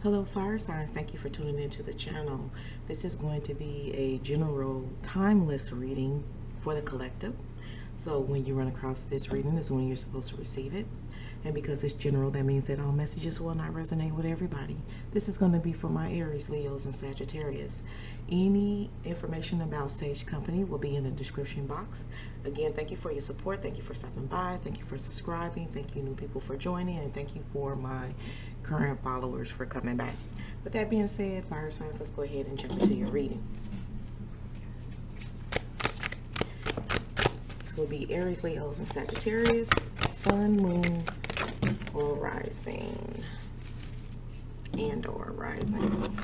Hello fire signs, thank you for tuning into the channel. This is going to be a general timeless reading for the collective. So when you run across this reading is when you're supposed to receive it. And because it's general, that means that all messages will not resonate with everybody. This is going to be for my Aries, Leos, and Sagittarius. Any information about Sage Company will be in the description box. Again, thank you for your support. Thank you for stopping by. Thank you for subscribing. Thank you new people for joining. And thank you for my current followers for coming back. With that being said, fire signs, let's go ahead and jump into your reading. This will be Aries, Leos, and Sagittarius, Sun, Moon, or Rising, and or Rising.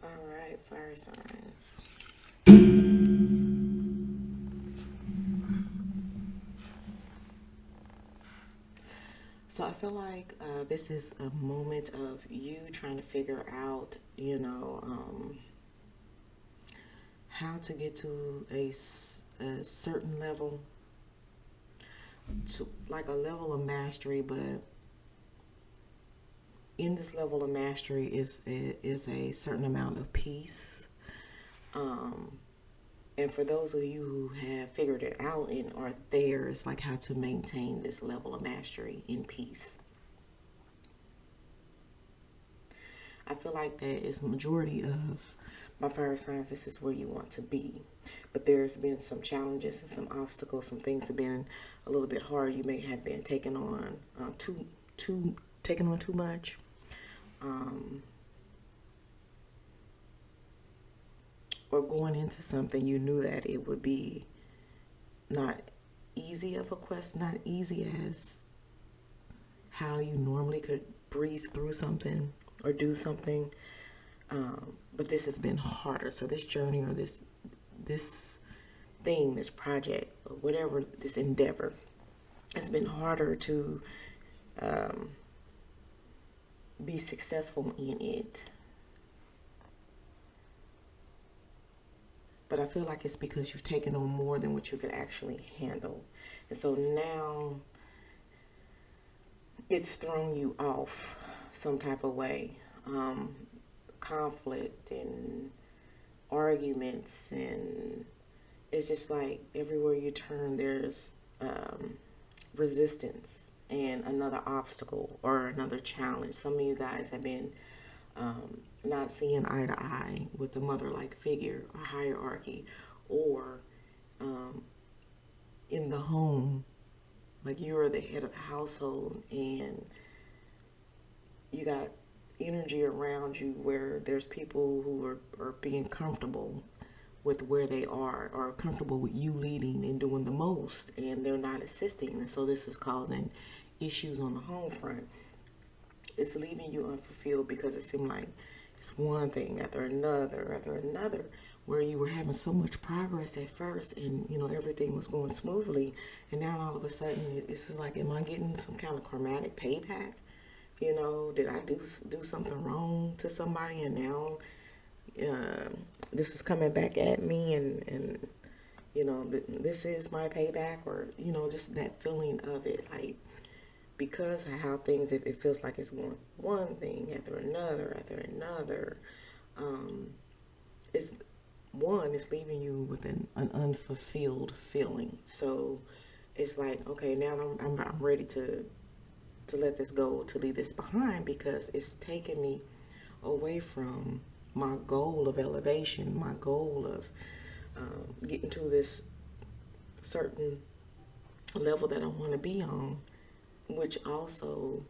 Alright, fire signs. So I feel like this is a moment of you trying to figure out, how to get to a certain level, to like a level of mastery, but in this level of mastery is a certain amount of peace. And for those of you who have figured it out and are there, it's like how to maintain this level of mastery in peace. I feel like that is the majority of my fire signs. This is where you want to be. But there's been some challenges and some obstacles, some things have been a little bit hard. You may have been taking on too much. Or going into something you knew that it would be not easy of a quest, not easy as how you normally could breeze through something or do something, but this has been harder. So this journey or this thing, this project, or whatever, this endeavor, it's been harder to be successful in it. But I feel like it's because you've taken on more than what you could actually handle. And so now it's thrown you off some type of way. Conflict and arguments, and it's just like everywhere you turn there's resistance and another obstacle or another challenge. Some of you guys have been not seeing eye to eye with the mother-like figure or hierarchy, or in the home, like you're the head of the household and you got energy around you where there's people who are being comfortable with where they are, or comfortable with you leading and doing the most, and they're not assisting. And so this is causing issues on the home front. It's leaving you unfulfilled because it seemed like it's one thing after another, where you were having so much progress at first and, everything was going smoothly. And now all of a sudden, it's just like, am I getting some kind of karmatic payback? Did I do something wrong to somebody? And now this is coming back at me and this is my payback, or, just that feeling of it. Like, because of how things, it feels like it's going one thing after another. It's leaving you with an unfulfilled feeling. So it's like, okay, now I'm ready to let this go, to leave this behind, because it's taking me away from my goal of elevation, my goal of getting to this certain level that I want to be on, which also,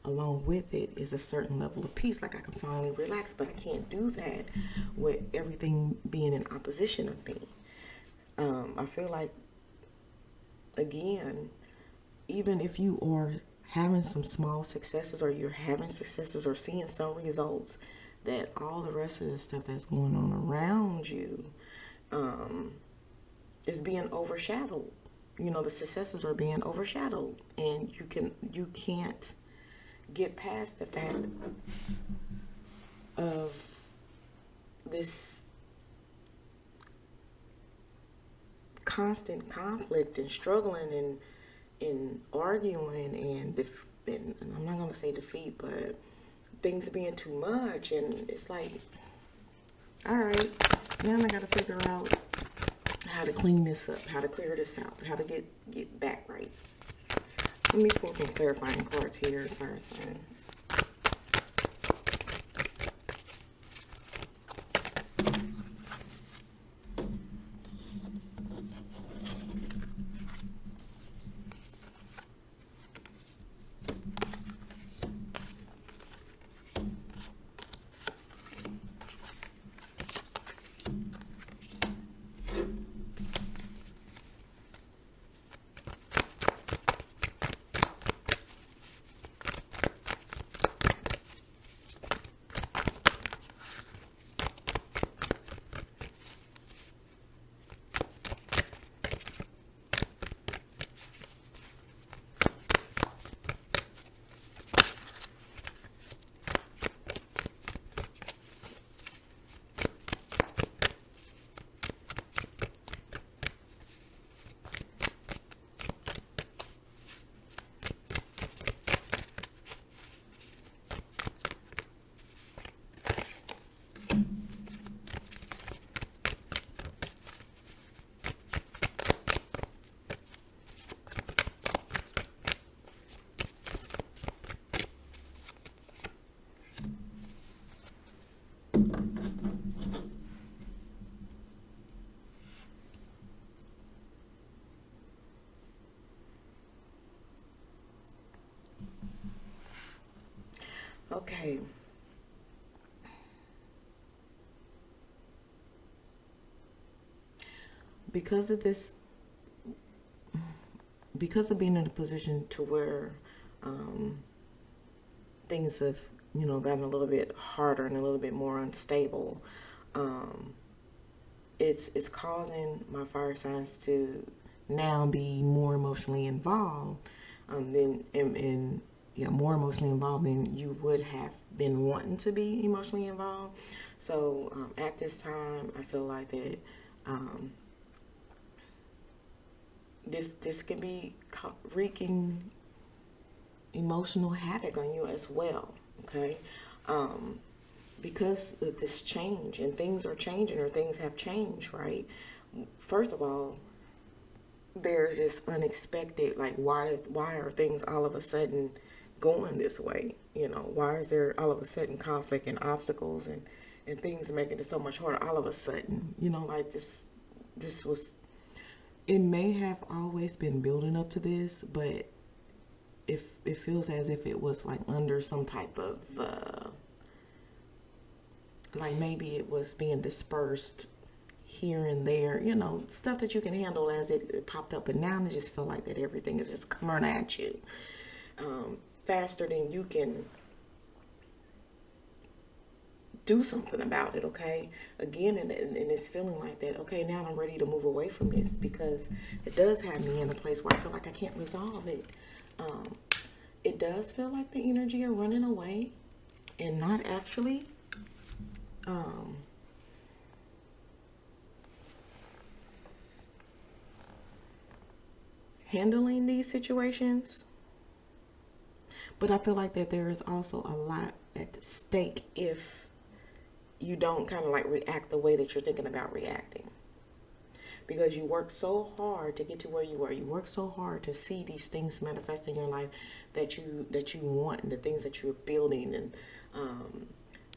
along with it, is a certain level of peace. Like I can finally relax, but I can't do that with everything being in opposition of me. I feel like, again, even if you are having some small successes, or you're having successes, or seeing some results, that all the rest of the stuff that's going on around you is being overshadowed. The successes are being overshadowed, and you can't get past the fact of this constant conflict and struggling and arguing and I'm not gonna say defeat, but things being too much. And it's like, all right, now I gotta figure out how to clean this up, how to clear this out, how to get back right. Let me pull some clarifying cards here, fire signs. Okay. Because of this, because of being in a position to where things have, gotten a little bit harder and a little bit more unstable, it's causing my fire signs to now be more emotionally involved, more emotionally involved than you would have been wanting to be emotionally involved. So at this time, I feel like that this can be wreaking emotional havoc on you as well. Okay, because of this change, and things are changing, or things have changed, right? First of all, there's this unexpected, like, why are things all of a sudden going this way? Why is there all of a sudden conflict and obstacles and things making it so much harder all of a sudden? Like this was, it may have always been building up to this, but it feels as if it was like under some type of like maybe it was being dispersed here and there, stuff that you can handle as it popped up. But now I just feel like that everything is just coming at you faster than you can do something about it. Okay, again, and it's feeling like that. Okay, now I'm ready to move away from this, because it does have me in a place where I feel like I can't resolve it. It does feel like the energy are running away and not actually handling these situations. But I feel like that there is also a lot at stake if you don't kind of like react the way that you're thinking about reacting. Because you work so hard to get to where you are. You work so hard to see these things manifest in your life that you want, and the things that you're building, and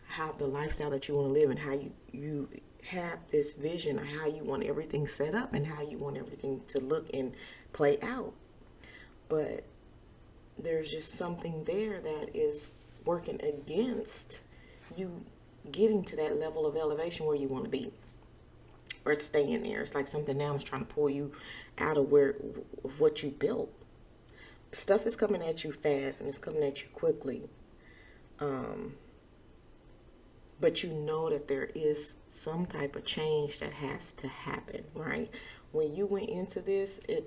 how the lifestyle that you want to live, and how you have this vision of how you want everything set up and how you want everything to look and play out. But there's just something there that is working against you getting to that level of elevation where you want to be, or staying there. It's like something now is trying to pull you out of what you built. Stuff is coming at you fast and it's coming at you quickly. But you know that there is some type of change that has to happen, right? When you went into this, if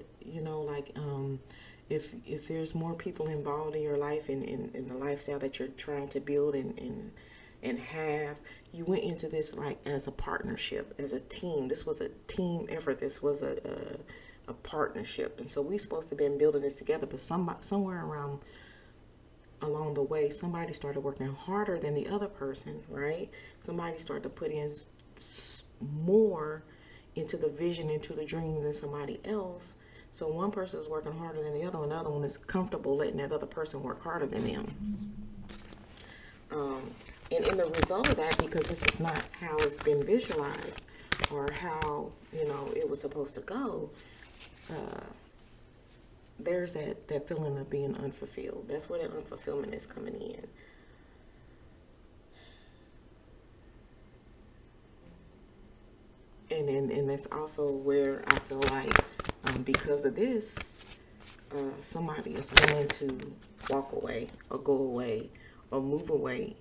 there's more people involved in your life and in the lifestyle that you're trying to build and have, you went into this like as a partnership, as a team. This was a team effort. This was a partnership. And so we're supposed to have been building this together, but somewhere along the way, somebody started working harder than the other person, right? Somebody started to put in more into the vision, into the dream than somebody else. So one person is working harder than the other one. The other one is comfortable letting that other person work harder than them. And in the result of that, because this is not how it's been visualized or how, it was supposed to go, there's that feeling of being unfulfilled. That's where that unfulfillment is coming in. And that's also where I feel like because of this, somebody is willing to walk away or go away or move away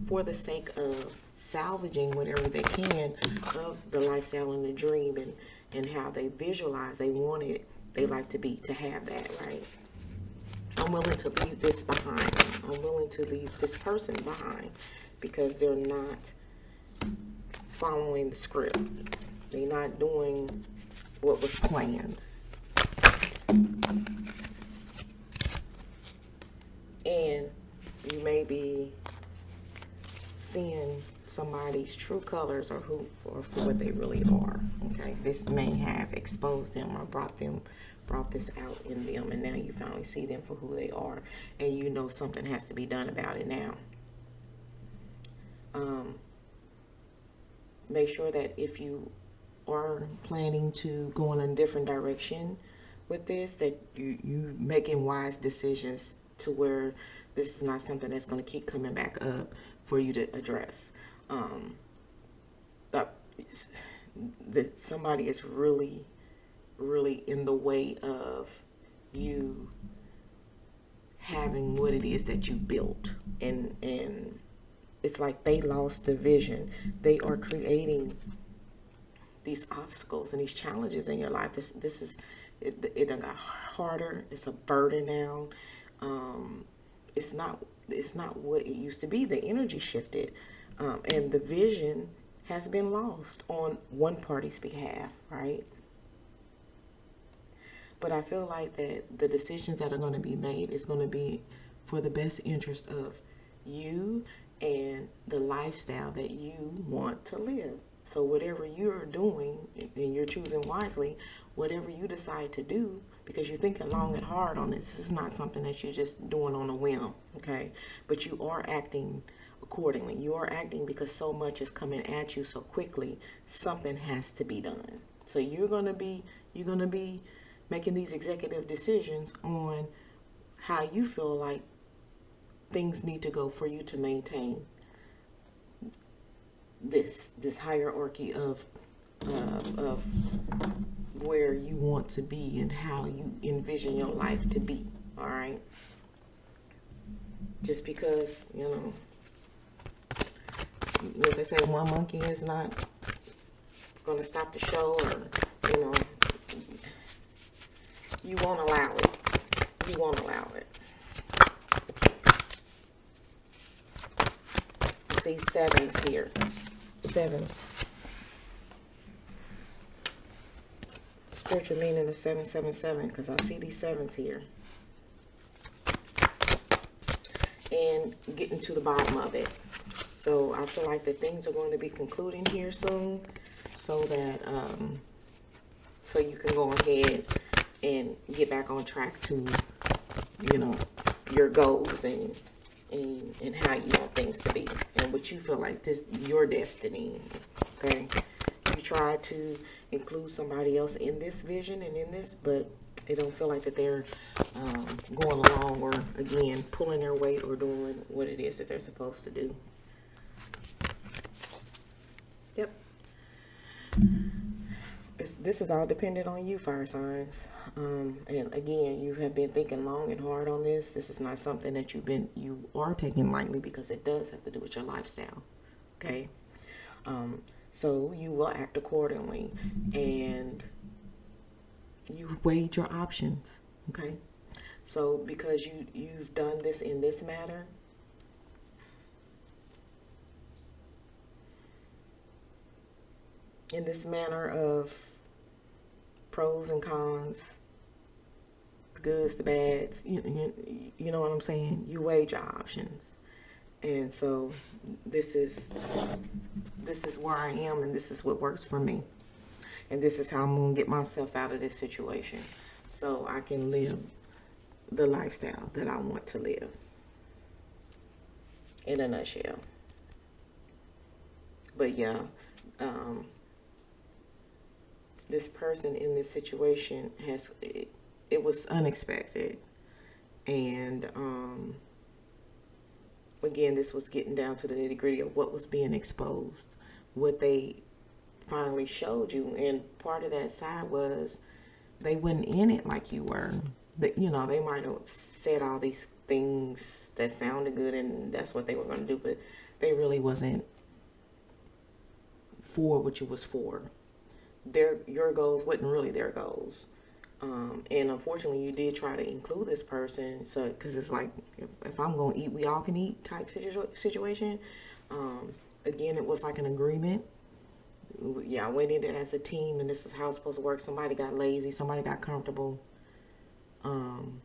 for the sake of salvaging whatever they can of the lifestyle and the dream and how they visualize they want it. They like to have that, right? I'm willing to leave this behind. I'm willing to leave this person behind because they're not following the script. They're not doing what was planned. And you may be seeing somebody's true colors or for what they really are. Okay, this may have exposed them or brought this out in them, and now you finally see them for who they are, and you know something has to be done about it now. Make sure that if you are planning to go in a different direction with this, that you making wise decisions to where this is not something that's going to keep coming back up for you to address. That somebody is really, really in the way of you having what it is that you built, and it's like they lost the vision. They are creating these obstacles and these challenges in your life. This is it done got harder. It's a burden now. It's not what it used to be. The energy shifted, and the vision has been lost on one party's behalf, right? But I feel like that the decisions that are going to be made is going to be for the best interest of you and the lifestyle that you want to live. So whatever you're doing, and you're choosing wisely, whatever you decide to do, because you're thinking long and hard on this is not something that you're just doing on a whim, okay? But you are acting accordingly. You are acting because so much is coming at you so quickly. Something has to be done. So you're gonna be making these executive decisions on how you feel like things need to go for you to maintain this hierarchy of where you want to be and how you envision your life to be. All right. Just because what they say, one monkey is not going to stop the show, or you won't allow it. You won't allow it. See sevens here. Sevens. Spiritual meaning of 777, because I see these sevens here. And getting to the bottom of it. So I feel like that things are going to be concluding here soon, so that so you can go ahead and get back on track to your goals and how you want things to be. and what you feel like this your destiny. Okay, you try to include somebody else in this vision and in this, but it don't feel like that they're going along, or again pulling their weight or doing what it is that they're supposed to do. Yep. This is all dependent on you, fire signs. And again, you have been thinking long and hard on this. This is not something that you are taking lightly, because it does have to do with your lifestyle. Okay. So you will act accordingly, and you weighed your options. Okay. So because you've done this in this manner, of pros and cons, the goods, the bads, you know what I'm saying? You weighed your options. And so this is where I am, and this is what works for me. And this is how I'm going to get myself out of this situation, so I can live the lifestyle that I want to live, in a nutshell. But yeah, this person in this situation it was unexpected. And again, this was getting down to the nitty gritty of what was being exposed, what they finally showed you. And part of that side was they wasn't in it like you were. That, they might have said all these things that sounded good, and that's what they were going to do, but they really wasn't for what you was for. Your goals wasn't really their goals. And unfortunately, you did try to include this person, so because it's like, if I'm going to eat, we all can eat type situation. Again, it was like an agreement. Yeah, I went in it as a team, and this is how it's supposed to work. Somebody got lazy, somebody got comfortable, and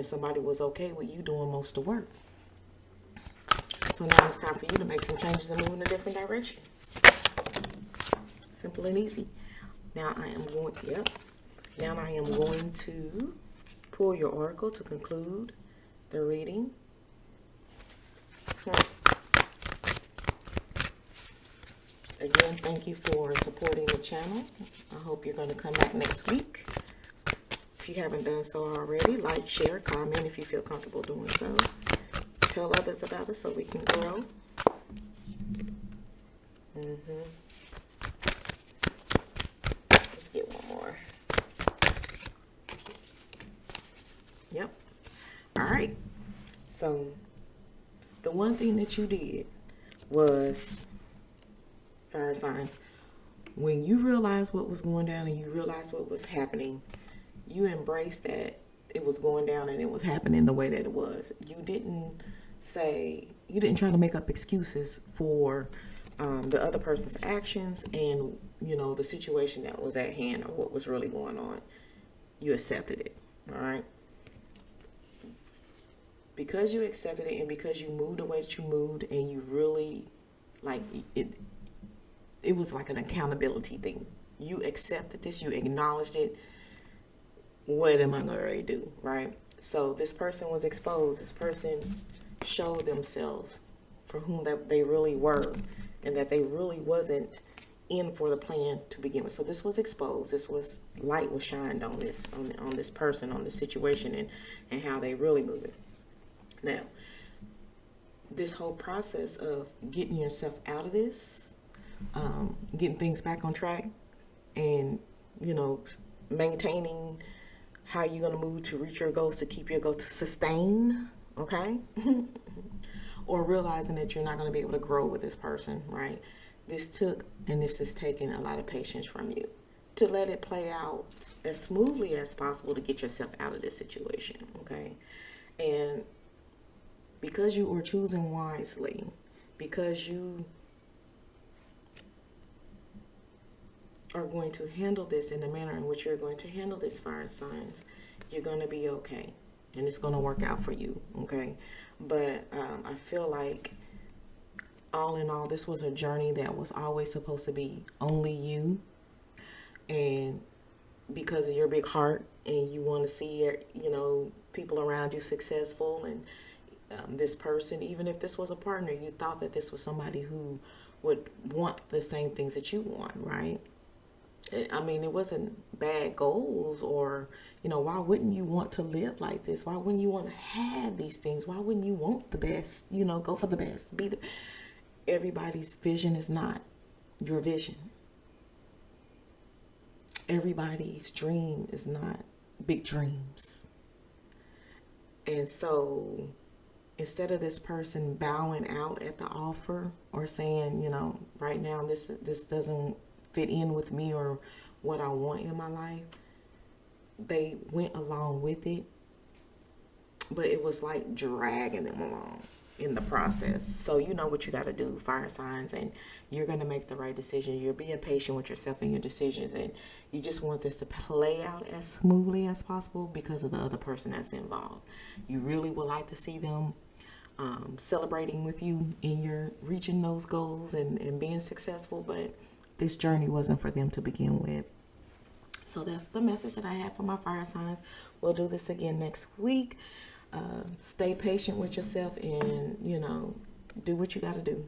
somebody was okay with you doing most of the work. So now it's time for you to make some changes and move in a different direction. Simple and easy. Now I am going to pull your oracle to conclude the reading. Again, thank you for supporting the channel. I hope you're going to come back next week. If you haven't done so already, like, share, comment if you feel comfortable doing so. Tell others about us so we can grow. Let's get one more. Yep. All right. So the one thing that you did was, fire signs, when you realized what was going down and you realized what was happening, you embraced that it was going down and it was happening the way that it was. You didn't try to make up excuses for the other person's actions and, the situation that was at hand or what was really going on. You accepted it. All right. Because you accepted it, and because you moved the way that you moved, and you really, like, it was like an accountability thing. You accepted this, you acknowledged it. What am I going to do, right? So this person was exposed. This person showed themselves for whom that they really were, and that they really wasn't in for the plan to begin with. So this was exposed. This was, light was shined on this, on this person, on this situation, and how they really move it. Now, this whole process of getting yourself out of this, getting things back on track, and, maintaining how you're going to move to reach your goals, to keep your goals, to sustain, okay? Or realizing that you're not going to be able to grow with this person, right? This has taken a lot of patience from you to let it play out as smoothly as possible to get yourself out of this situation, okay? And because you are choosing wisely, because you are going to handle this in the manner in which you're going to handle this, fire signs, you're going to be okay. And it's going to work out for you, okay? But I feel like, all in all, this was a journey that was always supposed to be only you. And because of your big heart, and you want to see, people around you successful, and this person, even if this was a partner, you thought that this was somebody who would want the same things that you want, right? I mean, it wasn't bad goals, or, why wouldn't you want to live like this? Why wouldn't you want to have these things? Why wouldn't you want the best? Go for the best. Everybody's vision is not your vision. Everybody's dream is not big dreams. And so instead of this person bowing out at the offer or saying, right now this doesn't fit in with me or what I want in my life, they went along with it, but it was like dragging them along in the process. So you know what you got to do, fire signs, and you're going to make the right decision. You're being patient with yourself and your decisions, and you just want this to play out as smoothly as possible because of the other person that's involved. You really would like to see them celebrating with you in your reaching those goals and being successful, but this journey wasn't for them to begin with. So that's the message that I have for my fire signs. We'll do this again next week. Stay patient with yourself and, do what you got to do.